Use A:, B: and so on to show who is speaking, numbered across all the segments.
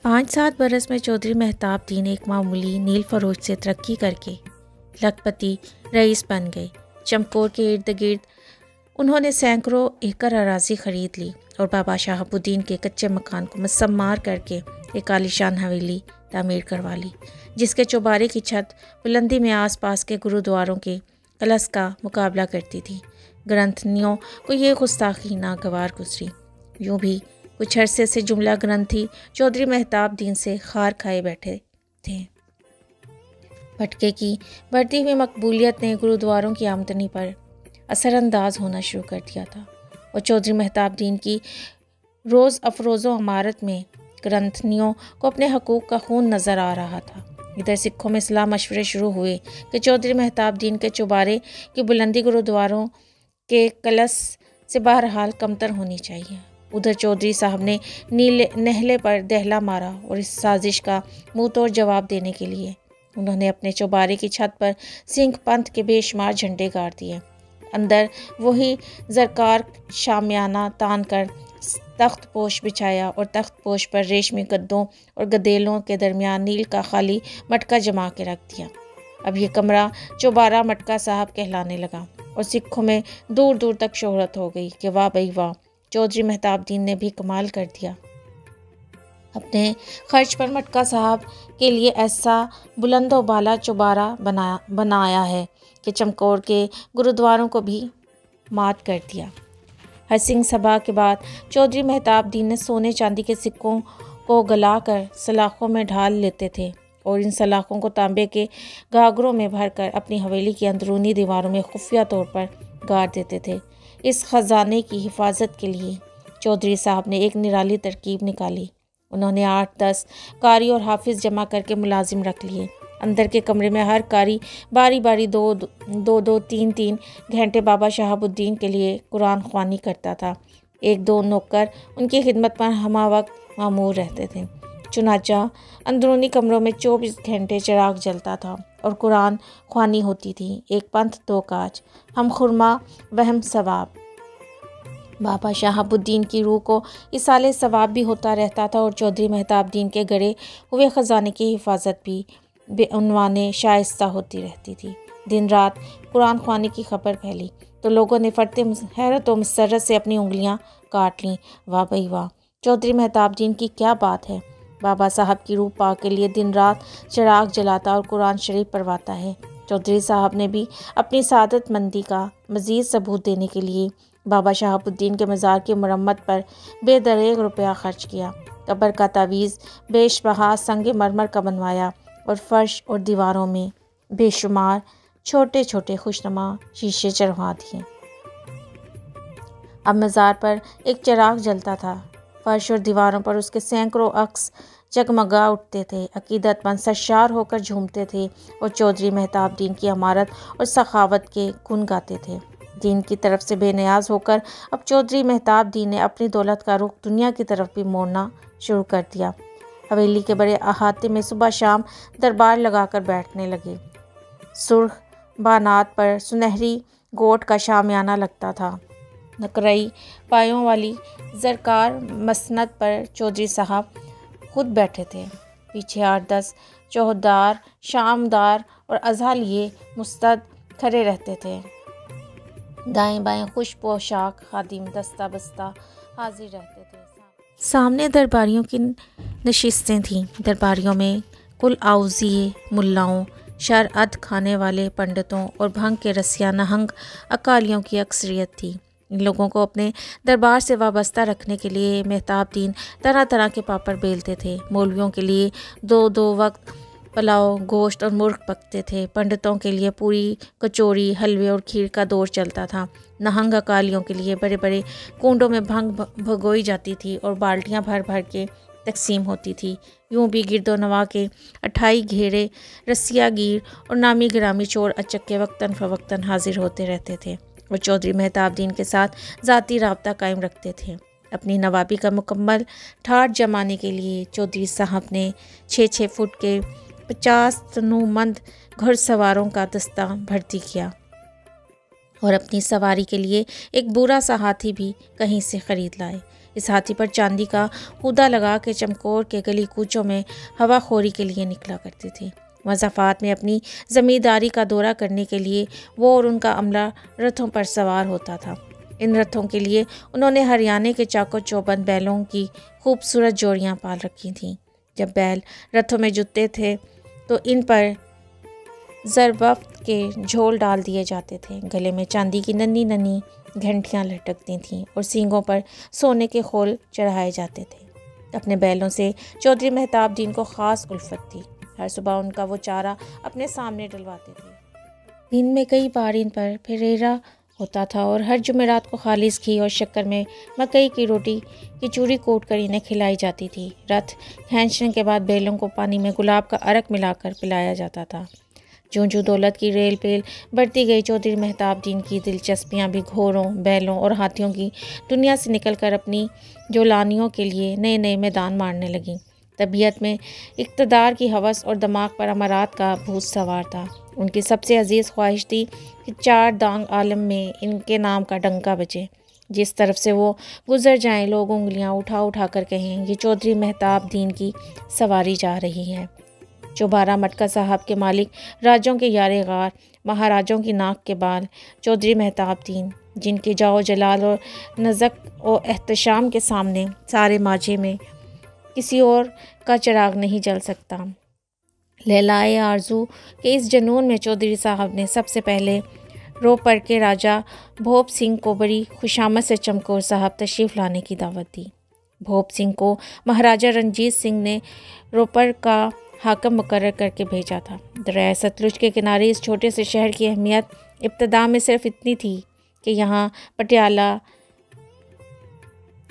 A: 5-7 برس میں چودھری مہتاب دین ایک معمولی نیل فروش سے ترقی کر کے لکھپتی رئیس بن گئے۔ چمکور کے ارد گرد انہوں نے سینکڑوں ایکڑ اراضی خرید لی اور بابا شہاب الدین کے کچے مکان کو مسمار کر کے ایک عالیشان حویلی تعمیر کروا لی، جس کے چوبارے کی چھت بلندی میں آس پاس کے گرودواروں کے کلش کا مقابلہ کرتی تھی۔ گرنتھیوں کو یہ گستاخی ناگوار گزری۔ یوں بھی کچھ عرصے سے جملہ گرنتھی چودھری مہتاب دین سے خار کھائے بیٹھے تھے۔ بھٹکے کی بڑھتی ہوئی مقبولیت نے گرودواروں کی آمدنی پر اثر انداز ہونا شروع کر دیا تھا اور چودھری مہتاب دین کی روز افروز و عمارت میں گرنتھیوں کو اپنے حقوق کا خون نظر آ رہا تھا۔ ادھر سکھوں میں صلاح مشورے شروع ہوئے کہ چودھری مہتاب دین کے چوبارے کی بلندی گرودواروں کے کلش سے بہرحال کمتر ہونی چاہیے۔ ادھر چودھری صاحب نے نہلے پر دہلا مارا اور اس سازش کا منہ توڑ جواب دینے کے لیے انہوں نے اپنے چوبارے کی چھت پر سنگھ پنتھ کے بے شمار جھنڈے گاڑ دیے۔ اندر وہی زرکار شامیانہ تان کر تخت پوش بچھایا اور تخت پوش پر ریشمی گدوں اور گدیلوں کے درمیان نیل کا خالی مٹکا جما کے رکھ دیا۔ اب یہ کمرہ چوبارہ مٹکا صاحب کہلانے لگا اور سکھوں میں دور دور تک شہرت ہو گئی کہ واہ بھئی واہ، چودھری مہتاب دین نے بھی کمال کر دیا۔ اپنے خرچ پر مٹکا صاحب کے لیے ایسا بلند و بالا چوبارہ بنایا ہے کہ چمکور کے گرودواروں کو بھی مات کر دیا۔ ہر سنگھ سبھا کے بعد چودھری مہتاب دین نے سونے چاندی کے سکوں کو گلا کر سلاخوں میں ڈھال لیتے تھے اور ان سلاخوں کو تانبے کے گاگروں میں بھر کر اپنی حویلی کی اندرونی دیواروں میں خفیہ طور پر گاڑ دیتے تھے۔ اس خزانے کی حفاظت کے لیے چودھری صاحب نے ایک نرالی ترکیب نکالی۔ انہوں نے 8-10 قاری اور حافظ جمع کر کے ملازم رکھ لیے۔ اندر کے کمرے میں ہر قاری باری باری 2-3 گھنٹے بابا شہاب الدین کے لیے قرآن خوانی کرتا تھا۔ 1-2 نوکر ان کی خدمت پر ہمہ وقت مامور رہتے تھے۔ چنانچہ اندرونی کمروں میں 24 گھنٹے چراغ جلتا تھا اور قرآن خوانی ہوتی تھی۔ 1 پنتھ 2 کاج، ہم خرما وہم ثواب۔ بابا شہاب الدین کی روح کو اصالِ ثواب بھی ہوتا رہتا تھا اور چودھری مہتاب دین کے گڑے ہوئے خزانے کی حفاظت بھی بے عنوان شائستہ ہوتی رہتی تھی۔ دن رات قرآن خوانی کی خبر پھیلی تو لوگوں نے فرتے حیرت و مسرت سے اپنی انگلیاں کاٹ لیں۔ واہ بھئی واہ، چودھری مہتاب دین کی کیا بات ہے! بابا صاحب کی روح پاک کے لیے دن رات چراغ جلاتا اور قرآن شریف پڑھواتا ہے۔ چودھری صاحب نے بھی اپنی سعادت مندی کا مزید ثبوت دینے کے لیے بابا شہاب الدین کے مزار کی مرمت پر بے دریغ روپیہ خرچ کیا۔ قبر کا تعویذ بیش بہا سنگ مرمر کا بنوایا اور فرش اور دیواروں میں بے شمار چھوٹے چھوٹے خوشنما شیشے چڑھوا دیے۔ اب مزار پر ایک چراغ جلتا تھا۔ فرش اور دیواروں پر اس کے سینکڑوں عکس جگمگا اٹھتے تھے۔ عقیدت مند سرشار ہو کر جھومتے تھے اور چودھری مہتاب دین کی امارت اور سخاوت کے گن گاتے تھے۔ دین کی طرف سے بے نیاز ہو کر اب چودھری مہتاب دین نے اپنی دولت کا رخ دنیا کی طرف بھی موڑنا شروع کر دیا۔ حویلی کے بڑے احاطے میں صبح شام دربار لگا کر بیٹھنے لگے۔ سرخ بانات پر سنہری گوٹ کا شامیانہ لگتا تھا۔ نقرئی پایوں والی زرکار مسند پر چودھری صاحب خود بیٹھے تھے۔ پیچھے 8-10 چوہدار، شامدار اور ازا لیے مستعد کھڑے رہتے تھے۔ دائیں بائیں خوش پوشاک خادم دستہ بستہ حاضر رہتے تھے۔ سامنے درباریوں کی نشستیں تھیں۔ درباریوں میں کل آؤزیے ملاؤں، شرعت کھانے والے پنڈتوں اور بھنگ کے رسیا نہنگ اکالیوں کی اکثریت تھی۔ ان لوگوں کو اپنے دربار سے وابستہ رکھنے کے لیے مہتاب دین طرح طرح کے پاپڑ بیلتے تھے۔ مولویوں کے لیے 2 وقت پلاؤ، گوشت اور مرغ پکتے تھے۔ پنڈتوں کے لیے پوری، کچوری، حلوے اور کھیر کا دور چلتا تھا۔ نہنگ اکالیوں کے لیے بڑے بڑے کنڈوں میں بھنگ بھگوئی جاتی تھی اور بالٹیاں بھر بھر کے تقسیم ہوتی تھی۔ یوں بھی گرد و نواح کے 28 گھیڑے رسیا گیر اور نامی گرامی چور اچک کے وقتاً فوقتاً حاضر ہوتے رہتے تھے اور چودھری مہتاب دین کے ساتھ ذاتی رابطہ قائم رکھتے تھے۔ اپنی نوابی کا مکمل ٹھاٹھ جمانے کے لیے چودھری صاحب نے 6 فٹ کے 50 تنومند گھڑ سواروں کا دستہ بھرتی کیا اور اپنی سواری کے لیے ایک بورا سا ہاتھی بھی کہیں سے خرید لائے۔ اس ہاتھی پر چاندی کا ہودہ لگا کے چمکور کے گلی کوچوں میں ہوا خوری کے لیے نکلا کرتی تھی۔ مضافات میں اپنی زمینداری کا دورہ کرنے کے لیے وہ اور ان کا عملہ رتھوں پر سوار ہوتا تھا۔ ان رتھوں کے لیے انہوں نے ہریانے کے چاکو چوبند بیلوں کی خوبصورت جوڑیاں پال رکھی تھیں۔ جب بیل رتھوں میں جتتے تھے تو ان پر زربفت کے جھول ڈال دیے جاتے تھے۔ گلے میں چاندی کی ننھی ننھی گھنٹیاں لٹکتی تھیں اور سینگوں پر سونے کے خول چڑھائے جاتے تھے۔ اپنے بیلوں سے چودھری مہتاب دین کو خاص الفت تھی۔ ہر صبح ان کا وہ چارہ اپنے سامنے ڈلواتے تھے۔ دن میں کئی بار ان پر پھریرا ہوتا تھا اور ہر جمعرات کو خالص گھی اور شکر میں مکئی کی روٹی کی چوری کوٹ کر انہیں کھلائی جاتی تھی۔ رتھ کھینچنے کے بعد بیلوں کو پانی میں گلاب کا عرق ملا کر پلایا جاتا تھا۔ جوں جوں دولت کی ریل پیل بڑھتی گئی، چودھری مہتاب دین کی دلچسپیاں بھی گھوڑوں، بیلوں اور ہاتھیوں کی دنیا سے نکل کر اپنی جولانیوں کے لیے نئے نئے میدان مارنے لگیں۔ طبیعت میں اقتدار کی ہوس اور دماغ پر امارات کا بھوت سوار تھا۔ ان کی سب سے عزیز خواہش تھی کہ چار دانگ عالم میں ان کے نام کا ڈنکا بجے۔ جس طرف سے وہ گزر جائیں لوگ انگلیاں اٹھا اٹھا کر کہیں، یہ چودھری مہتاب دین کی سواری جا رہی ہے۔ چوبارہ مٹکا صاحب کے مالک راجوں کے یارے غار، مہاراجوں کی ناک کے بال، چودھری مہتاب دین، جن کے جاؤ جلال اور نزک و احتشام کے سامنے سارے ماجھے میں کسی اور کا چراغ نہیں جل سکتا۔ لہلائے آرزو کے اس جنون میں چودھری صاحب نے سب سے پہلے روپر کے راجہ بھوپ سنگھ کو بڑی خوشامد سے چمکور صاحب تشریف لانے کی دعوت دی۔ بھوپ سنگھ کو مہاراجہ رنجیت سنگھ نے روپر کا حاکم مقرر کر کے بھیجا تھا۔ دریائے ستلج کے کنارے اس چھوٹے سے شہر کی اہمیت ابتدا میں صرف اتنی تھی کہ یہاں پٹیالہ،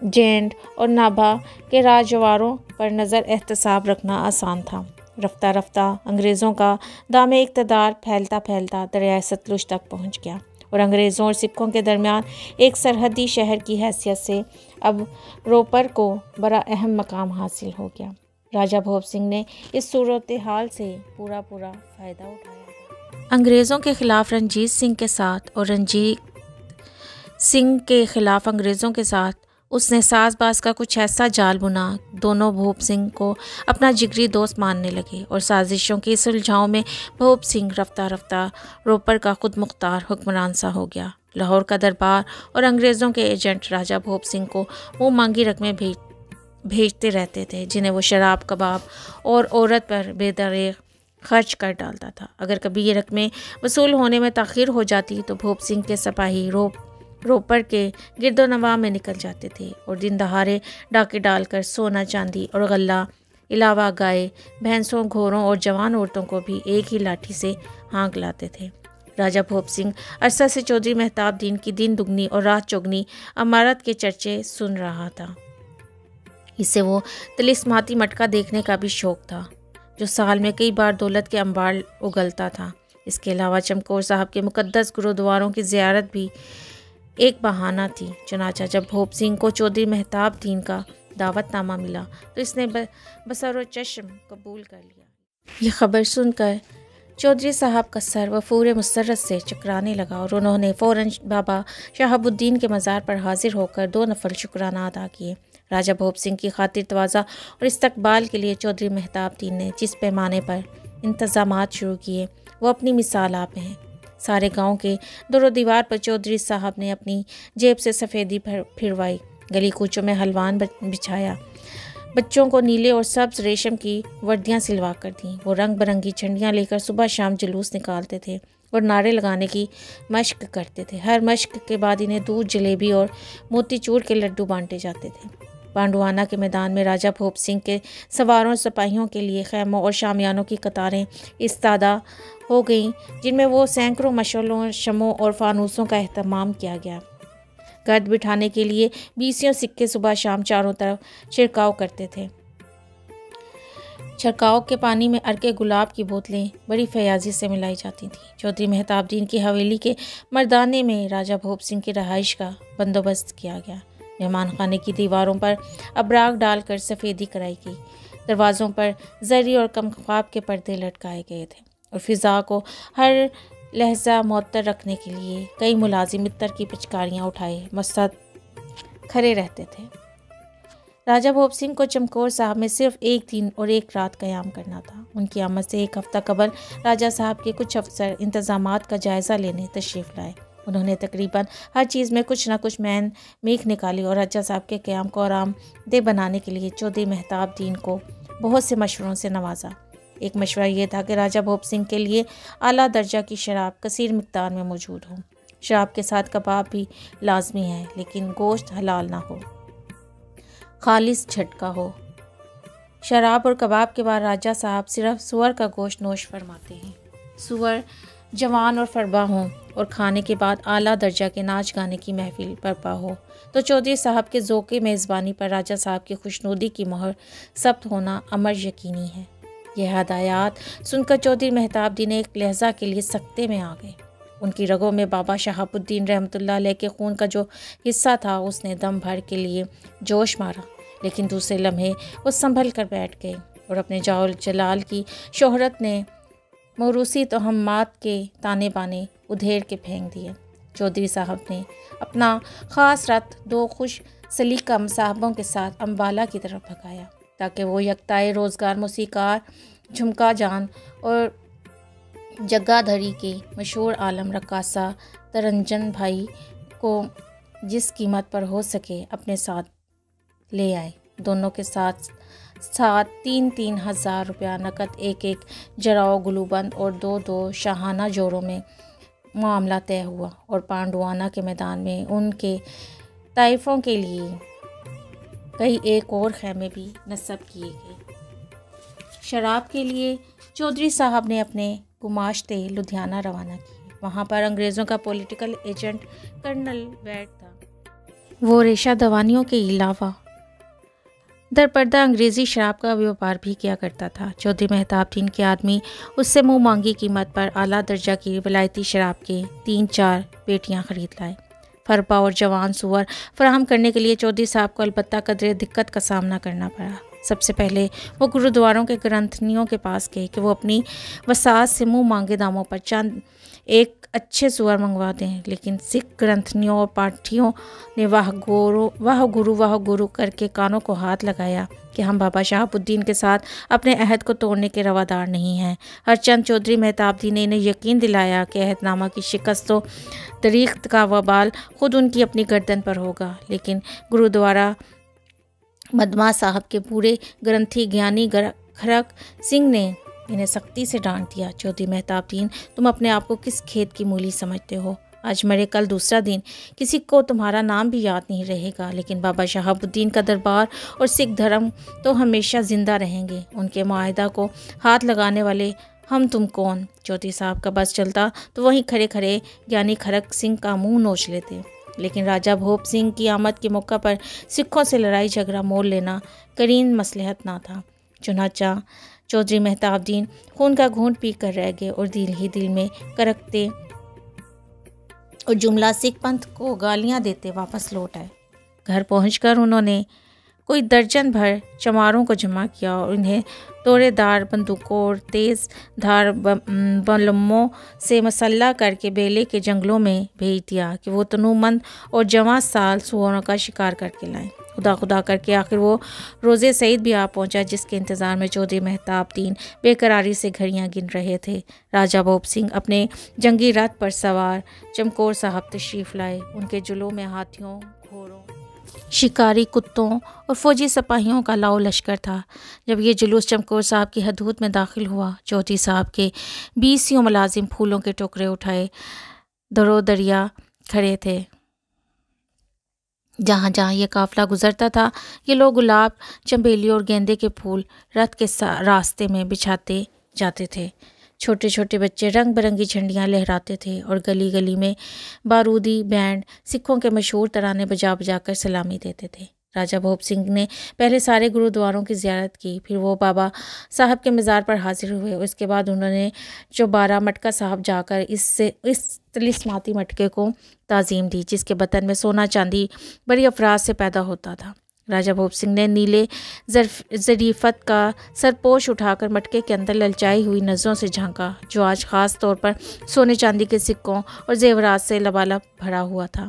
A: جینڈ اور نابھا کے راجواروں پر نظر احتساب رکھنا آسان تھا۔ رفتہ رفتہ انگریزوں کا دام اقتدار پھیلتا پھیلتا دریائے ستلج تک پہنچ گیا اور انگریزوں اور سکھوں کے درمیان ایک سرحدی شہر کی حیثیت سے اب روپر کو بڑا اہم مقام حاصل ہو گیا۔ راجہ بھوپ سنگھ نے اس صورتحال سے پورا فائدہ اٹھایا۔ انگریزوں کے خلاف رنجیت سنگھ کے ساتھ اور رنجیت سنگھ کے خلاف انگریزوں کے ساتھ اس نے ساز باز کا کچھ ایسا جال بنا، دونوں بھوپ سنگھ کو اپنا جگری دوست ماننے لگے اور سازشوں کی سلجھاؤں میں بھوپ سنگھ رفتہ رفتہ روپر کا خود مختار حکمران سا ہو گیا۔ لاہور کا دربار اور انگریزوں کے ایجنٹ راجہ بھوپ سنگھ کو وہ مانگی رقمیں بھیجتے رہتے تھے، جنہیں وہ شراب، کباب اور عورت پر بے دریغ خرچ کر ڈالتا تھا۔ اگر کبھی یہ رقمیں وصول ہونے میں تاخیر ہو جاتی تو بھوپ سنگھ کے سپاہی روپر کے گرد و نواح میں نکل جاتے تھے اور دن دہاڑے ڈاکے ڈال کر سونا، چاندی اور غلہ، علاوہ گائے، بھینسوں، گھوڑوں اور جوان عورتوں کو بھی ایک ہی لاٹھی سے ہانک لاتے تھے۔ راجہ بھوپ سنگھ عرصہ سے چودھری مہتاب دین کی دن دگنی اور رات چوگنی امارت کے چرچے سن رہا تھا۔ اسے وہ طلسماتی مٹکا دیکھنے کا بھی شوق تھا، جو سال میں کئی بار دولت کے انبار اگلتا تھا۔ اس کے علاوہ چمکور صاحب کے مقدس گرودواروں کی زیارت بھی ایک بہانہ تھی۔ چنانچہ جب بھوپ سنگھ کو چودھری مہتاب دین کا دعوت نامہ ملا تو اس نے بصر و چشم قبول کر لیا۔ یہ خبر سن کر چودھری صاحب کا سر وفور مسرت سے چکرانے لگا اور انہوں نے فوراً بابا شہاب الدین کے مزار پر حاضر ہو کر 2 نفل شکرانہ ادا کیے۔ راجہ بھوپ سنگھ کی خاطر تواضع اور استقبال کے لیے چودھری مہتاب دین نے جس پیمانے پر انتظامات شروع کیے وہ اپنی مثال آپ ہیں۔ سارے گاؤں کے دور و دیوار پر چودھری صاحب نے اپنی جیب سے سفیدی پھروائی، گلی کوچوں میں ہلوان بچھایا، بچوں کو نیلے اور سبز ریشم کی وردیاں سلوا کر دیں۔ وہ رنگ برنگی جھنڈیاں لے کر صبح شام جلوس نکالتے تھے اور نعرے لگانے کی مشق کرتے تھے۔ ہر مشق کے بعد انہیں دودھ، جلیبی اور موتی چور کے لڈو بانٹے جاتے تھے۔ پانڈوانا کے میدان میں راجہ بھوپ سنگھ کے سواروں اور سپاہیوں کے لیے خیموں اور شامیانوں کی قطاریں استادہ ہو گئیں، جن میں وہ سینکڑوں مشعلوں، شمعوں اور فانوسوں کا اہتمام کیا گیا۔ گرد بٹھانے کے لیے 20 سکے صبح شام چاروں طرف چھڑکاؤ کرتے تھے۔ چھڑکاؤ کے پانی میں عرق گلاب کی بوتلیں بڑی فیاضی سے ملائی جاتی تھیں۔ چودھری مہتاب دین کی حویلی کے مردانے میں راجہ بھوپ سنگھ کی رہائش کا بندوبست کیا گیا۔ مہمان خانے کی دیواروں پر ابراق ڈال کر سفیدی کرائی گئی، دروازوں پر زری اور کم خواب کے پردے لٹکائے گئے تھے اور فضا کو ہر لہجہ معطر رکھنے کے لیے کئی ملازم عطر کی پچکاریاں اٹھائے مستعد کھڑے رہتے تھے۔ راجہ بھوپ سنگھ کو چمکور صاحب میں صرف 1 دن اور 1 رات قیام کرنا تھا۔ ان کی آمد سے 1 ہفتہ قبل راجہ صاحب کے کچھ افسر انتظامات کا جائزہ لینے تشریف لائے۔ انہوں نے تقریباً ہر چیز میں کچھ نہ کچھ میخ نکالی اور راجہ صاحب کے قیام کو آرام دہ بنانے کے لیے چودھری مہتاب دین کو بہت سے مشوروں سے نوازا۔ ایک مشورہ یہ تھا کہ راجہ بھوپ سنگھ کے لیے اعلیٰ درجہ کی شراب کثیر مقدار میں موجود ہو۔ شراب کے ساتھ کباب بھی لازمی ہے، لیکن گوشت حلال نہ ہو، خالص جھٹکا ہو۔ شراب اور کباب کے بعد راجہ صاحب صرف سور کا گوشت نوش فرماتے ہیں۔ سور جوان اور فربا ہوں اور کھانے کے بعد اعلیٰ درجہ کے ناچ گانے کی محفل برپا ہو تو چودھری صاحب کے ذوق میزبانی پر راجہ صاحب کی خوشنودی کی مہر ثبت ہونا امر یقینی ہے۔ یہ ہدایات سن کر چودھری مہتاب دین ایک لہجہ کے لیے سکتے میں آ گئے۔ ان کی رگوں میں بابا شہاب الدین رحمۃ اللہ علیہ کے خون کا جو حصہ تھا اس نے دم بھر کے لیے جوش مارا، لیکن دوسرے لمحے وہ سنبھل کر بیٹھ گئے اور اپنے جاؤ جلال کی شہرت نے موروثی توہمات کے تانے بانے ادھیڑ کے پھینک دیے۔ چودھری صاحب نے اپنا خاص رتھ 2 خوش سلیقہ مصاحبوں کے ساتھ امبالہ کی طرف بھگایا تاکہ وہ یکتائے روزگار موسیقار جھمکا جان اور جگہ دھری کے مشہور عالم رقاصہ ترنجن بھائی کو جس قیمت پر ہو سکے اپنے ساتھ لے آئے۔ دونوں کے ساتھ 3 ہزار روپیہ نقد، 1 جراؤ گلوبند اور 2 شاہانہ جوڑوں میں معاملہ طے ہوا اور پانڈوانا کے میدان میں ان کے طائفوں کے لیے کئی ایک اور خیمے بھی نصب کیے گئے۔ شراب کے لیے چودھری صاحب نے اپنے گماشتے لدھیانہ روانہ کیے۔ وہاں پر انگریزوں کا پولیٹیکل ایجنٹ کرنل ویڈ تھا۔ وہ ریشہ دوانیوں کے علاوہ درپردہ انگریزی شراب کا بیوپار بھی کیا کرتا تھا۔ چودھری مہتاب دین کے آدمی اس سے منہ مانگی قیمت پر اعلیٰ درجہ کی ولایتی شراب کے 3-4 پیٹیاں خرید لائے۔ فرپا اور جوان سور فراہم کرنے کے لیے چودھری صاحب کو البتہ قدرے دقت کا سامنا کرنا پڑا۔ سب سے پہلے وہ گرودواروں کے گرنتھنیوں کے پاس گئے کہ وہ اپنی وساعت سے منہ مانگے داموں پر چند ایک اچھے سور منگوا دیں، لیکن سکھ گرنتھنیوں اور پارٹھیوں نے واہ گرو کر کے کانوں کو ہاتھ لگایا کہ ہم بابا شہاب الدین کے ساتھ اپنے عہد کو توڑنے کے روادار نہیں ہیں۔ ہر چند چودھری مہتاب دین نے انہیں یقین دلایا کہ عہد نامہ کی شکست و دریغت کا وبال خود ان کی اپنی گردن پر ہوگا، لیکن گرودوارہ مدما صاحب کے بوڑھے گرنتھی گیانی کھرک سنگھ نے انہیں سختی سے ڈانٹ دیا۔ چودھری مہتاب دین، تم اپنے آپ کو کس کھیت کی مولی سمجھتے ہو؟ آج مرے کل دوسرا دن، کسی کو تمہارا نام بھی یاد نہیں رہے گا، لیکن بابا شہاب الدین کا دربار اور سکھ دھرم تو ہمیشہ زندہ رہیں گے۔ ان کے معاہدہ کو ہاتھ لگانے والے ہم تم کون؟ چودھری صاحب کا بس چلتا تو وہیں کھڑے کھڑے گیانی کھرک سنگھ کا منہ نوچ لیتے، لیکن راجہ بھوپ سنگھ کی آمد کے موقع پر سکھوں سے لڑائی جھگڑا مول لینا کرین مصلحت نہ تھا۔ چنانچہ چودھری مہتاب دین خون کا گھونٹ پی کر رہ گئے اور دل ہی دل میں کرکتے اور جملہ سکھ پنتھ کو گالیاں دیتے واپس لوٹ آئے۔ گھر پہنچ کر انہوں نے کوئی درجن بھر چماروں کو جمع کیا اور انہیں توڑے دار بندوقوں اور تیز دھار بلموں سے مسلح کر کے بیلے کے جنگلوں میں بھیج دیا کہ وہ تنومند اور جواں سال سوروں کا شکار کر کے لائیں۔ خدا کر کے آخر وہ روز سعید بھی آ پہنچا، جس کے انتظار میں چودھری مہتاب دین بے قراری سے گھڑیاں گن رہے تھے۔ راجہ بھوپ سنگھ اپنے جنگی رتھ پر سوار چمکور صاحب تشریف لائے۔ ان کے جلوں میں ہاتھیوں، گھوڑوں، شکاری کتوں اور فوجی سپاہیوں کا لاؤ لشکر تھا۔ جب یہ جلوس چمکور صاحب کی حدود میں داخل ہوا، چودھری صاحب کے 20 ملازم پھولوں کے ٹوکرے اٹھائے درو دریا کھڑے تھے۔ جہاں جہاں یہ قافلہ گزرتا تھا، یہ لوگ گلاب، چنبیلی اور گیندے کے پھول رتھ کے راستے میں بچھاتے جاتے تھے۔ چھوٹے چھوٹے بچے رنگ برنگی جھنڈیاں لہراتے تھے اور گلی گلی میں بارودی بینڈ سکھوں کے مشہور ترانے بجا بجا کر سلامی دیتے تھے۔ راجہ بھوپ سنگھ نے پہلے سارے گرودواروں کی زیارت کی، پھر وہ بابا صاحب کے مزار پر حاضر ہوئے اور اس کے بعد انہوں نے چوبارہ مٹکا صاحب جا کر اس طلسماتی مٹکے کو تعظیم دی، جس کے بطن میں سونا چاندی بڑی افراد سے پیدا ہوتا تھا۔ راجہ بھوپ سنگھ نے نیلے ظریفت کا سرپوش اٹھا کر مٹکے کے اندر للچائی ہوئی نظروں سے جھانکا، جو آج خاص طور پر سونے چاندی کے سکوں اور زیورات سے لبالب بھرا ہوا تھا۔